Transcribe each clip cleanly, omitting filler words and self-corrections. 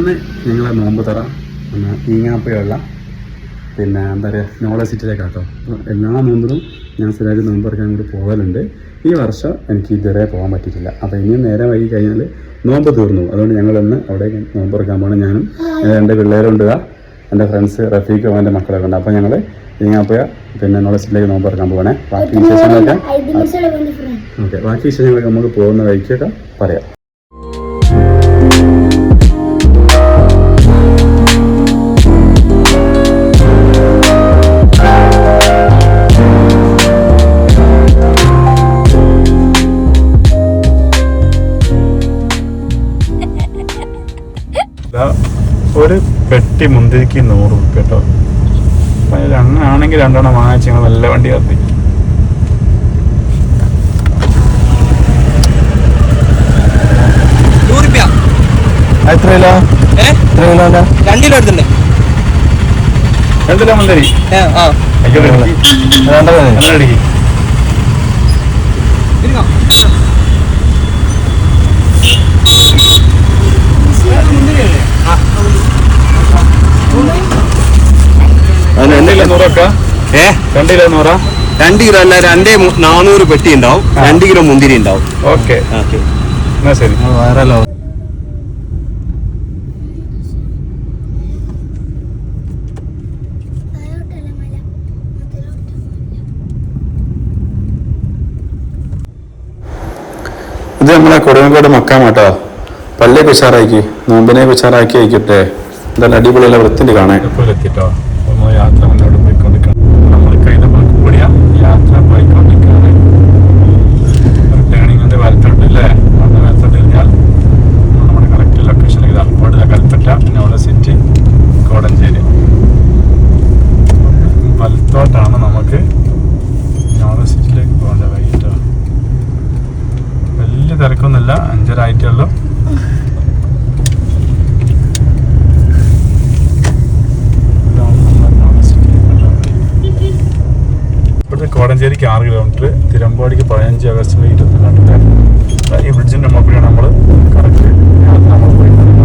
ഇന്ന് ഞങ്ങളെ നോമ്പ് തറ ഈങ്ങാപ്പയുള്ള പിന്നെ എന്താ പറയുക നോളജ് സിറ്റിയിലേക്കാട്ടോ. എല്ലാ നോമ്പിലും ഞാൻ സ്ഥിരമായിട്ട് നോമ്പ് തുറക്കാൻ കൂടി പോകലുണ്ട്. ഈ വർഷം എനിക്ക് ഇതുവരെ പോകാൻ പറ്റിയിട്ടില്ല. അപ്പോൾ ഇനിയും നേരെ വൈകി കഴിഞ്ഞാൽ നോമ്പ് തീർന്നു. അതുകൊണ്ട് ഞങ്ങളിന്ന് അവിടെ നോമ്പ് തുറക്കാൻ പോകണം. ഞാനും എൻ്റെ പിള്ളേരുണ്ട്, എൻ്റെ ഫ്രണ്ട്സ് റഫീഖ് അവൻ്റെ മക്കളൊക്കെ ഉണ്ട്. അപ്പോൾ ഞങ്ങൾ ഈങ്ങാപ്പുഴ പിന്നെ നോളജ് സിറ്റിയിലേക്ക് നോമ്പ് തുറക്കാൻ പോകണേ. ബാക്കി വിശേഷങ്ങളൊക്കെ ബാക്കി വിശേഷങ്ങളൊക്കെ നമുക്ക് പോകുന്ന വഴിക്കൊക്കെ പറയാം. ഒരു പെട്ടി മുന്തിരിക്ക് 100 രൂപ കേട്ടോ. അങ്ങനാണെങ്കിൽ 2 എണ്ണം വാങ്ങിച്ച് ഞങ്ങൾ നല്ല വണ്ടി കത്തി. എത്ര കിലോ? 2 കിലോ എടുത്തിട്ടുണ്ട്. 2 കിലോ മുന്തിരി $2 കിലോ അല്ല, 2,400 പെട്ടി ഉണ്ടാവും. 2 കിലോ മുന്തിരി ഉണ്ടാവും. ഓക്കെ എന്നാ ശരി. വേറെല്ലോ ഇത് നമ്മളെ കൊടുങ്ങോട് മക്കാം കേട്ടോ. പള്ളിയൊക്കെ ഉഷാറാക്കി, നോമ്പിനെ ഉഷാറാക്കി ആയിക്കട്ടെ. എന്തായാലും അടിപൊളിയുള്ള വൃത്തിൻ്റെ കാണാൻ എത്തിട്ടോ. യാത്ര മുന്നോട്ട് പോയിക്കൊണ്ടിരിക്കണം. നമ്മൾ കഴിഞ്ഞ കൂടിയ യാത്ര പോയിക്കൊണ്ടിരിക്കുകയാണ്. ടേണിങ്ങിൻ്റെ വലത്തോട്ടില്ലേ, അവിടെ വലത്തോട്ട് കഴിഞ്ഞാൽ നമ്മുടെ കറക്റ്റ് ലൊക്കേഷനിലേക്ക് അപ്പോഴത്തെ കൽപ്പറ്റ, നോളജ് സിറ്റി, കോടഞ്ചേരി. വലത്തോട്ടാണ് നമുക്ക് നോളജ് സിറ്റിയിലേക്ക് പോകേണ്ട വൈകിട്ടോ. വലിയ തിരക്കൊന്നുമില്ല, 5:30 ആയിട്ടുള്ളൂ. കോടഞ്ചേരിക്ക് 6 കിലോമീറ്റർ, തിരുവമ്പാടിക്ക് 15 ആഗസ്റ്റ് 22. ഈ ബ്രിഡ്ജിൻ്റെ മുകളിലാണ് നമ്മൾ കറക്റ്റ് യാത്ര നമ്മൾ പോയിട്ടുള്ളത്.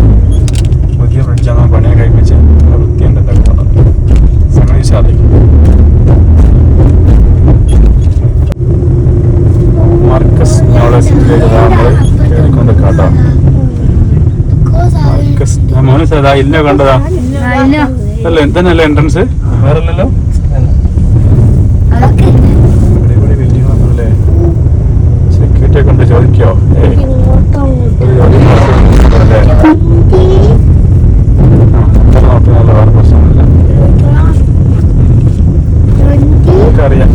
പുതിയ ബ്രിഡ്ജാണ് പണിയെ കഴിപ്പിച്ച് വൃത്തിയുണ്ട്. എന്തൊക്കെ സംഗതി സാധിക്കും. മാർക്കസ് നോളജ് സിറ്റിയിലേക്ക് നമ്മൾ കയറിക്കൊണ്ട് കേട്ടോ. മാർക്കസ് മോനെ സാധാ ഇല്ല കണ്ടതാ അല്ലേ? തന്നെയല്ലേ എൻട്രൻസ്? വേറെ അല്ലല്ലോ. സെക്യൂരിറ്റിയെ കൊണ്ട് ചോദിക്കോ? നോക്കുന്നല്ല, വേറെ പ്രശ്നമൊന്നുമില്ല. അറിയാം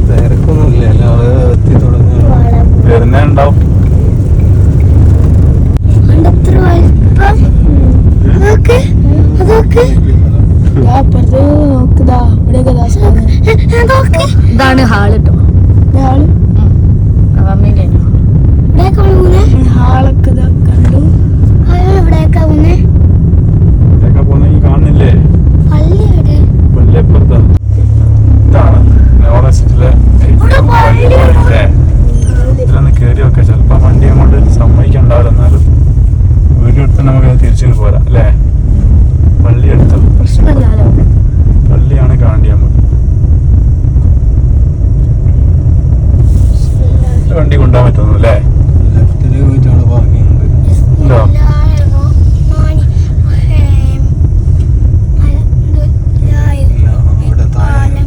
തിരക്കൊന്നുമില്ല, എത്തി തുടങ്ങി വരുന്നേ ഉണ്ടാവും. ഇതാണ് ഹാള് കേട്ടോ. ഹാളൊക്കെ കണ്ടു. കാണുന്നില്ലേ പള്ളി അപ്പുറത്താ. ഇതാണ് നോളജ് സിറ്റിയിലെ ഇതിലൊന്ന് കയറി വെക്കാം. ചിലപ്പോൾ വണ്ടി അങ്ങോട്ട് സമ്മതിക്കണ്ടാവില്ല, എന്നാലും വീഡിയോ എടുത്ത് നമുക്ക് തിരിച്ചു പോരാ അല്ലേ? പള്ളി എടുത്ത പ്രശ്നമില്ല, പള്ളിയാണ് കാണേണ്ടി നമുക്ക്. വണ്ടി കൊണ്ടുപോകാൻ പറ്റുന്നു അല്ലേ? ലെഫ്റ്റില് പോയിട്ടാണ് പാർക്കിംഗ് ഉണ്ട്. ഉണ്ടോ? അവിടെ താഴെ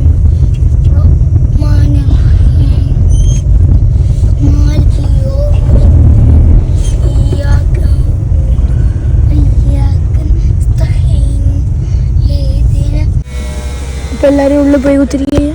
ഇപ്പൊ എല്ലാരും ഉള്ളിൽ പോയി കുത്തിരിക്കുക.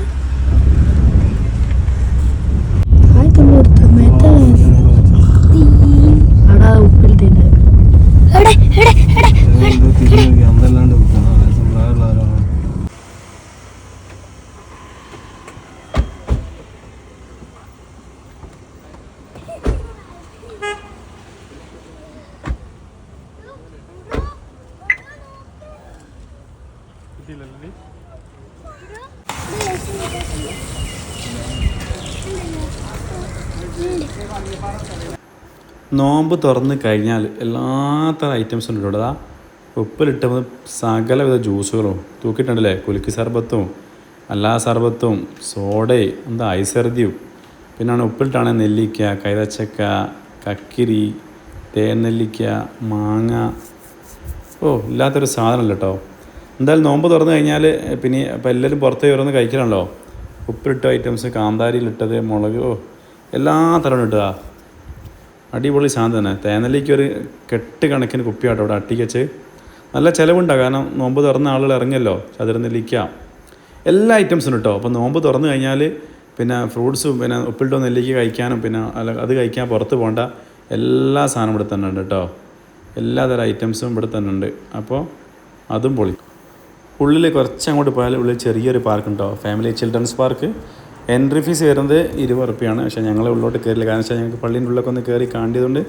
നോമ്പ് തുറന്ന് കഴിഞ്ഞാൽ എല്ലാത്തരം ഐറ്റംസും ഉണ്ട് ഇവിടെ. അതാ ഉപ്പിലിട്ട സകലവിധ ജ്യൂസുകളും തൂക്കിയിട്ടുണ്ടല്ലേ. കുലുക്കി സർബത്തും എല്ലാ സർബത്തും സോഡയും എന്താ ഐസർദിയും പിന്നാണ് ഉപ്പിലിട്ടാണ് നെല്ലിക്ക, കൈതച്ചക്ക, കക്കിരി, തേൻ നെല്ലിക്ക, മാങ്ങ. ഇല്ലാത്തൊരു സാധനമല്ല കേട്ടോ. എന്തായാലും നോമ്പ് തുറന്നു കഴിഞ്ഞാൽ പിന്നെ ഇപ്പം എല്ലാവരും പുറത്ത് കയറുന്ന കഴിക്കണമല്ലോ. ഉപ്പിലിട്ട ഐറ്റംസ്, കാന്താരിയിലിട്ടത്, മുളക്, എല്ലാ തരം ഇട്ടുക. അടിപൊളി സാധനം തന്നെ. തേനെല്ലിക്ക് ഒരു കെട്ട് കണക്കിന് കുപ്പിയാട്ടോ ഇവിടെ അട്ടിക്ക് വെച്ച്. നല്ല ചിലവുണ്ടാകും, കാരണം നോമ്പ് തുറന്ന ആളുകൾ ഇറങ്ങിയല്ലോ. ചതുരനെല്ലിക്ക എല്ലാ ഐറ്റംസും കേട്ടോ. അപ്പോൾ നോമ്പ് തുറന്നു കഴിഞ്ഞാൽ പിന്നെ ഫ്രൂട്ട്സും പിന്നെ ഉപ്പിലിട്ടോ നെല്ലിക്ക കഴിക്കാനും പിന്നെ അത് കഴിക്കാൻ പുറത്ത് പോകേണ്ട എല്ലാ സാധനവും ഇവിടെ തന്നെ ഉണ്ട് കേട്ടോ. എല്ലാതരം ഐറ്റംസും ഇവിടെ തന്നെ ഉണ്ട്. അപ്പോൾ അതും പൊളി. ഉള്ളിൽ കുറച്ച് അങ്ങോട്ട് പോയാൽ ഉള്ളിൽ ചെറിയൊരു പാർക്ക് ഉണ്ടോ, family children's park. Entry fees വരുന്നത് 20 ഉറുപ്പികയാണ്. പക്ഷേ ഞങ്ങൾ ഉള്ളോട്ട് കയറില്ല, കാരണം വെച്ചാൽ ഞങ്ങൾക്ക് പള്ളീൻ്റെ ഉള്ളിലൊക്കെ ഒന്ന് കയറി കാണ്ടിയതുകൊണ്ട്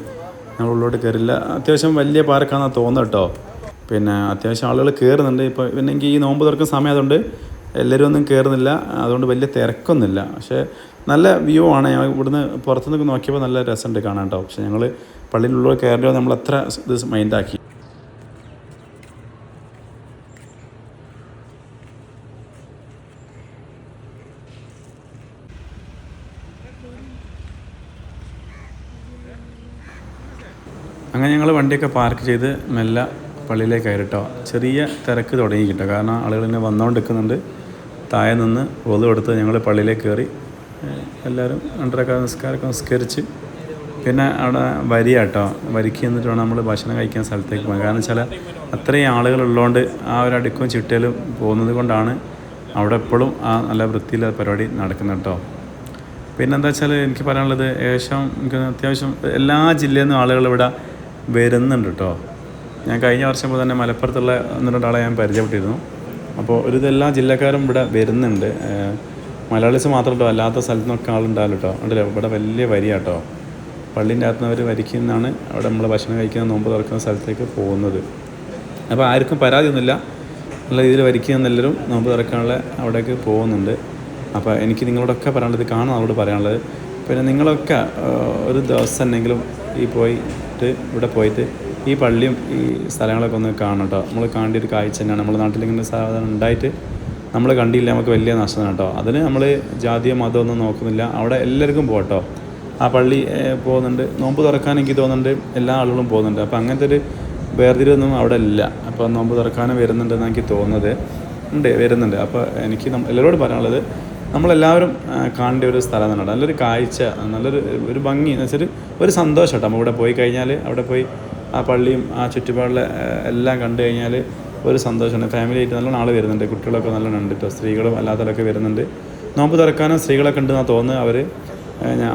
ഞങ്ങൾ ഉള്ളോട്ട് കയറില്ല. അത്യാവശ്യം വലിയ പാർക്കാണെന്നാണ് തോന്നുന്നത് കേട്ടോ. പിന്നെ അത്യാവശ്യം ആളുകൾ കയറുന്നുണ്ട്. ഇപ്പോൾ പിന്നെ എനിക്ക് ഈ നോമ്പ് തുറക്കുന്ന സമയം അതുകൊണ്ട് എല്ലാവരും ഒന്നും കയറുന്നില്ല, അതുകൊണ്ട് വലിയ തിരക്കൊന്നുമില്ല. പക്ഷേ നല്ല വ്യൂ ആണ്. ഞങ്ങൾ ഇവിടുന്ന് പുറത്തുനിന്ന് നോക്കിയപ്പോൾ നല്ല രസമുണ്ട് കാണാൻ കേട്ടോ. പക്ഷേ ഞങ്ങൾ പള്ളിയിലുള്ള കയറിയോ നമ്മൾ അത്ര ഇത് മൈൻഡാക്കി. അങ്ങനെ ഞങ്ങൾ വണ്ടിയൊക്കെ പാർക്ക് ചെയ്ത് മെല്ലെ പള്ളിയിലേക്ക് കയറിട്ടോ. ചെറിയ തിരക്ക് തുടങ്ങി കിട്ടുക, കാരണം ആളുകൾ ഇങ്ങനെ വന്നുകൊണ്ടിരിക്കുന്നുണ്ട്. താഴെ നിന്ന് ഒതു കൊടുത്ത് ഞങ്ങൾ പള്ളിയിലേക്ക് കയറി. എല്ലാവരും രണ്ടരക്ക നിസ്കാരമൊക്കെ നിസ്കരിച്ച് പിന്നെ അവിടെ വരിയാട്ടോ. വരിക്ക് എന്നിട്ട് വേണം നമ്മൾ ഭക്ഷണം കഴിക്കാൻ സ്ഥലത്തേക്ക് പോകാൻ. കാരണം വെച്ചാൽ അത്രയും ആളുകളുള്ളതുകൊണ്ട് ആ ഒരു അടുക്കും ചിട്ടയിലും പോകുന്നത് കൊണ്ടാണ് അവിടെ എപ്പോഴും ആ നല്ല വൃത്തിയിലുള്ള പരിപാടി നടക്കുന്നത് കേട്ടോ. പിന്നെന്താ വെച്ചാൽ എനിക്ക് പറയാനുള്ളത്, ഏകദേശം എനിക്ക് അത്യാവശ്യം എല്ലാ ജില്ലയിൽ നിന്നും ആളുകൾ ഇവിടെ വരുന്നുണ്ട് കേട്ടോ. ഞാൻ കഴിഞ്ഞ വർഷം മുതൽ തന്നെ മലപ്പുറത്തുള്ള 1-2 ആളെ ഞാൻ പരിചയപ്പെട്ടിരുന്നു. അപ്പോൾ എല്ലാ ജില്ലക്കാരും ഇവിടെ വരുന്നുണ്ട്. മലയാളീസ് മാത്രം കേട്ടോ, അല്ലാത്ത സ്ഥലത്തു നിന്നൊക്കെ ആളുണ്ടാവില്ല കേട്ടോ. ഉണ്ടല്ലോ, ഇവിടെ വലിയ വരിയാട്ടോ. പള്ളീൻ്റെ അകത്തുനിന്ന് അവർ വരിക്കുന്നതാണ് അവിടെ നമ്മൾ ഭക്ഷണം കഴിക്കുന്ന നോമ്പ് തുറക്കുന്ന സ്ഥലത്തേക്ക് പോകുന്നത്. അപ്പോൾ ആർക്കും പരാതിയൊന്നുമില്ല, നല്ല രീതിയിൽ വരിക്കുന്ന എല്ലാവരും നോമ്പ് തുറക്കാനുള്ള അവിടേക്ക് പോകുന്നുണ്ട്. അപ്പോൾ എനിക്ക് നിങ്ങളോടൊക്കെ പറയാനുള്ളത്, കാണാൻ അവരോട് പറയാനുള്ളത്, പിന്നെ നിങ്ങളൊക്കെ ഒരു ദിവസം എന്തെങ്കിലും ഇവിടെ പോയിട്ട് ഈ പള്ളിയും ഈ സ്ഥലങ്ങളൊക്കെ ഒന്ന് കാണണം കേട്ടോ. നമ്മൾ കാണേണ്ട ഒരു കാഴ്ച തന്നെയാണ്. നമ്മുടെ നാട്ടിലിങ്ങനെ സാധനം ഉണ്ടായിട്ട് നമ്മൾ കണ്ടില്ല, നമുക്ക് വലിയ നഷ്ടമാണ് കേട്ടോ. അതിന് നമ്മൾ ജാതിയോ മതമൊന്നും നോക്കുന്നില്ല, അവിടെ എല്ലാവർക്കും പോകട്ടോ. ആ പള്ളി പോകുന്നുണ്ട്. നോമ്പ് തുറക്കാൻ എനിക്ക് തോന്നുന്നുണ്ട് എല്ലാ ആളുകളും പോകുന്നുണ്ട്. അപ്പോൾ അങ്ങനത്തെ ഒരു വേർതിരിവൊന്നും അവിടെ ഇല്ല. അപ്പോൾ നോമ്പ് തുറക്കാനും വരുന്നുണ്ടെന്ന് എനിക്ക് തോന്നുന്നത് വരുന്നുണ്ട്. അപ്പോൾ എനിക്ക് എല്ലാവരോടും പറയാനുള്ളത്, നമ്മളെല്ലാവരും കാണേണ്ട ഒരു സ്ഥലം തന്നെയാണ്. നല്ലൊരു കാഴ്ച, നല്ലൊരു ഭംഗി എന്ന് വെച്ചാൽ ഒരു സന്തോഷം കേട്ടോ. നമ്മൾ ഇവിടെ പോയി കഴിഞ്ഞാൽ അവിടെ പോയി ആ പള്ളിയും ആ ചുറ്റുപാടിലെ എല്ലാം കണ്ടു കഴിഞ്ഞാൽ ഒരു സന്തോഷമാണ്. ഫാമിലി ആയിട്ട് നല്ല ആൾ വരുന്നുണ്ട്, കുട്ടികളൊക്കെ നല്ലോണം ഉണ്ട് കേട്ടോ. സ്ത്രീകളും അല്ലാത്തവരൊക്കെ വരുന്നുണ്ട്. നോമ്പ് തുറക്കാനും സ്ത്രീകളൊക്കെ ഉണ്ടെന്നാണ് തോന്നുന്നത്. അവർ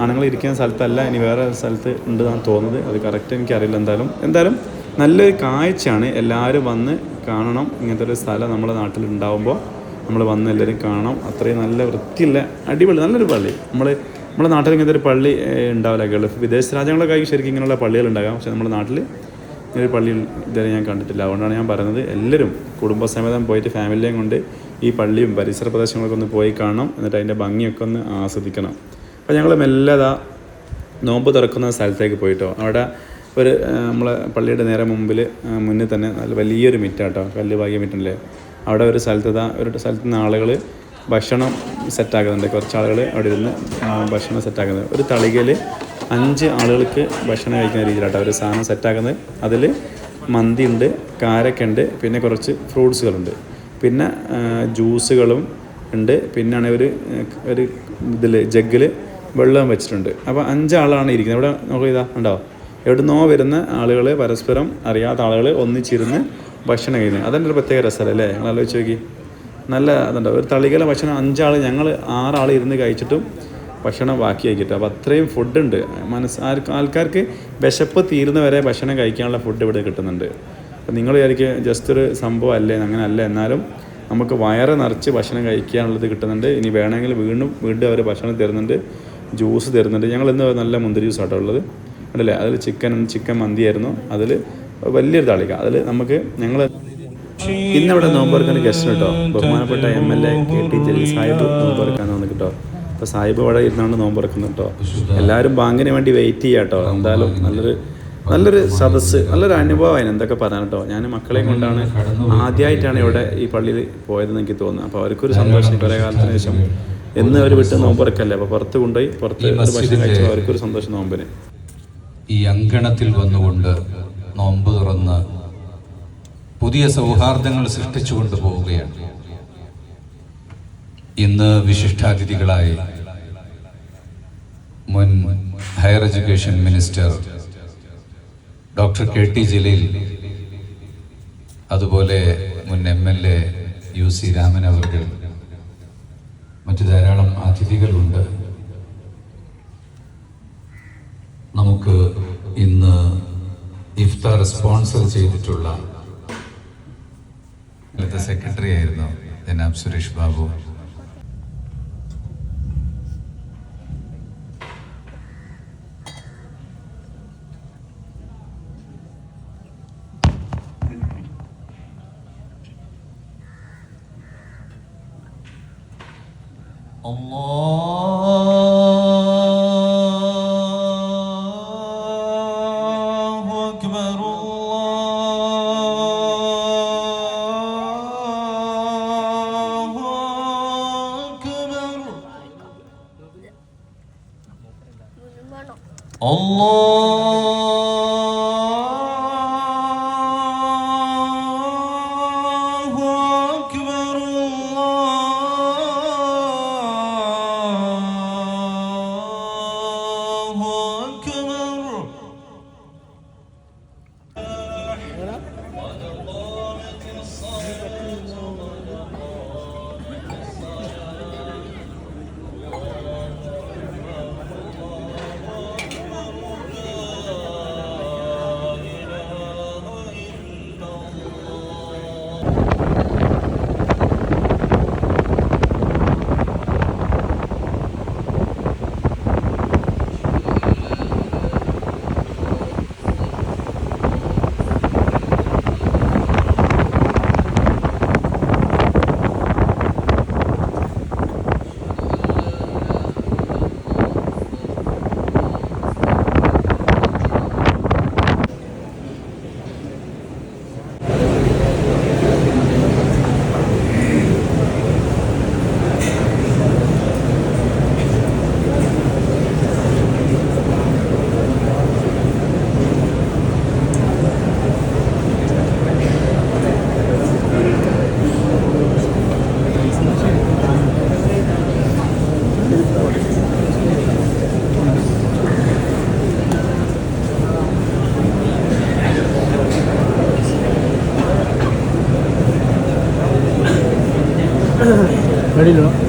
ആണുങ്ങൾ ഇരിക്കുന്ന സ്ഥലത്തല്ല, ഇനി വേറെ സ്ഥലത്ത് ഉണ്ടെന്നാണ് തോന്നുന്നത്. അത് കറക്റ്റ് എനിക്കറിയില്ല. എന്തായാലും നല്ലൊരു കാഴ്ചയാണ്. എല്ലാവരും വന്ന് കാണണം. ഇങ്ങനത്തെ ഒരു സ്ഥലം നമ്മുടെ നാട്ടിൽ ഉണ്ടാകുമ്പോൾ നമ്മൾ വന്ന് എല്ലാവരും കാണണം. അത്രയും നല്ല വൃത്തിയുള്ള അടിപൊളി നല്ലൊരു പള്ളി. നമ്മുടെ നാട്ടിൽ ഇങ്ങനത്തെ ഒരു പള്ളി ഉണ്ടാവില്ല. ഗൾഫ് വിദേശ രാജ്യങ്ങളൊക്കെ ശരിക്കും ഇങ്ങനെയുള്ള പള്ളികൾ ഉണ്ടാകാം. പക്ഷേ നമ്മുടെ നാട്ടിൽ ഇങ്ങനൊരു പള്ളി ഇതുവരെ ഞാൻ കണ്ടിട്ടില്ല. അതുകൊണ്ടാണ് ഞാൻ പറയുന്നത്, എല്ലാവരും കുടുംബസമേതം പോയിട്ട് ഫാമിലിയെയും കൊണ്ട് ഈ പള്ളിയും പരിസര പ്രദേശങ്ങളൊക്കെ ഒന്ന് പോയി കാണണം. എന്നിട്ട് അതിൻ്റെ ഭംഗിയൊക്കെ ഒന്ന് ആസ്വദിക്കണം. അപ്പോൾ ഞങ്ങൾ മെല്ലതാ നോമ്പ് തുറക്കുന്ന സ്ഥലത്തേക്ക് പോയിട്ടോ. അവിടെ ഒരു നമ്മളെ പള്ളിയുടെ നേരെ മുന്നിൽ തന്നെ നല്ല വലിയൊരു മിറ്റാട്ടോ, കല്ല് ഭാഗ്യ മിറ്റല്ലേ. അവിടെ ഒരു സ്ഥലത്ത് നിന്ന് ആളുകൾ ഭക്ഷണം സെറ്റാക്കുന്നുണ്ട്. കുറച്ച് ആളുകൾ അവിടെ ഇരുന്ന് ഭക്ഷണം സെറ്റാക്കുന്നത്. ഒരു തളികയിൽ 5 ആളുകൾക്ക് ഭക്ഷണം കഴിക്കുന്ന രീതിയിലാട്ടോ ഒരു സാധനം സെറ്റാക്കുന്നത്. അതിൽ മന്തി ഉണ്ട്, കാരക്കുണ്ട്, പിന്നെ കുറച്ച് ഫ്രൂട്ട്സുകളുണ്ട്, പിന്നെ ജ്യൂസുകളും ഉണ്ട്. പിന്നാണ് ഒരു ജഗ്ഗിൽ വെള്ളം വെച്ചിട്ടുണ്ട്. അപ്പോൾ 5 ആളാണ് ഇരിക്കുന്നത്. ഇവിടെ നോക്കുക, ഇതാ ഉണ്ടോ, എവിടുന്നോ വരുന്ന ആളുകൾ, പരസ്പരം അറിയാത്ത ആളുകൾ ഒന്നിച്ചിരുന്ന് ഭക്ഷണം കഴിക്കുന്നത്. അതിൻ്റെ ഒരു പ്രത്യേക രസമല്ലേ അല്ലേ? നിങ്ങൾ ആലോചിച്ച് നോക്കി. നല്ല അതുണ്ടോ, ഒരു തളികയിലെ ഭക്ഷണം 5 ആൾ, ഞങ്ങൾ 6 ആൾ ഇരുന്ന് കഴിച്ചിട്ടും ഭക്ഷണം ബാക്കി ആക്കിയിട്ട്. അപ്പോൾ അത്രയും ഫുഡുണ്ട്. ആൾക്കാർക്ക് വിശപ്പ് തീരുന്നവരെ ഭക്ഷണം കഴിക്കാനുള്ള ഫുഡ് ഇവിടെ കിട്ടുന്നുണ്ട്. അപ്പോൾ നിങ്ങൾ വിചാരിക്കുക ജസ്റ്റ് ഒരു സംഭവം അല്ലേ, അങ്ങനെ അല്ല. എന്നാലും നമുക്ക് വയറ് നിറച്ച് ഭക്ഷണം കഴിക്കാനുള്ളത് കിട്ടുന്നുണ്ട്. ഇനി വേണമെങ്കിൽ വീണ്ടും അവർ ഭക്ഷണം തരുന്നുണ്ട്, ജ്യൂസ് തരുന്നുണ്ട്. ഞങ്ങൾ ഇന്ന് നല്ല മുന്തിരി ജ്യൂസ് ആട്ടോ ഉള്ളത് ഉണ്ടല്ലേ. അതിൽ ചിക്കൻ മന്തിയായിരുന്നു. അതിൽ വലിയൊരു തളിക. അതിൽ ഞങ്ങൾ ഇന്നിവിടെ നോമ്പ് തുറക്കാൻ ഗസ്റ്റ് കേട്ടോ. ബഹുമാനപ്പെട്ട MLA KT ജലീൽ സാഹിബ് നോമ്പ് തുറക്കാൻ വന്നു കേട്ടോ. അപ്പോൾ സാഹിബ് ഇവിടെ ഇരുന്നാണ് നോമ്പ് തുറക്കുന്നത് കേട്ടോ. എല്ലാവരും ബാങ്കിന് വേണ്ടി വെയിറ്റ് ചെയ്യാം കേട്ടോ. എന്തായാലും നല്ലൊരു സദസ്സ്, നല്ലൊരു അനുഭവമായിരുന്നു. എന്തൊക്കെ പറയാൻ കേട്ടോ. ഞാൻ മക്കളെയും കൊണ്ടാണ് ആദ്യമായിട്ടാണ് ഇവിടെ ഈ പള്ളിയിൽ പോയതെന്ന് എനിക്ക് തോന്നുന്നു. അപ്പോൾ അവർക്കൊരു സന്തോഷം. കുറേ കാലത്തിന് ശേഷം എന്ന് അവർ വിട്ട് നോമ്പ് തുറക്കല്ലേ, അപ്പോൾ പുറത്ത് കൊണ്ടുപോയി പുറത്ത് ഭക്ഷണം കഴിച്ചപ്പോൾ അവർക്കൊരു സന്തോഷം നോമ്പിന്. ഈ അങ്കണത്തിൽ വന്നുകൊണ്ട് നോമ്പ് തുറന്ന് പുതിയ സൗഹാർദ്ദങ്ങൾ സൃഷ്ടിച്ചുകൊണ്ട് പോവുകയാണ്. ഇന്ന് വിശിഷ്ടാതിഥികളായി മുൻ higher education minister doctor KT Jaleel, അതുപോലെ മുൻ MLA UC രാമൻ അവർ, മറ്റു ധാരാളം അതിഥികളുണ്ട്. നമുക്ക് ഇന്ന് ഇഫ്താർ സ്പോൺസർ ചെയ്തിട്ടുള്ള സെക്രട്ടറി ആയിരുന്നു ജനാബ് സുരേഷ് ബാബു. Ready, no?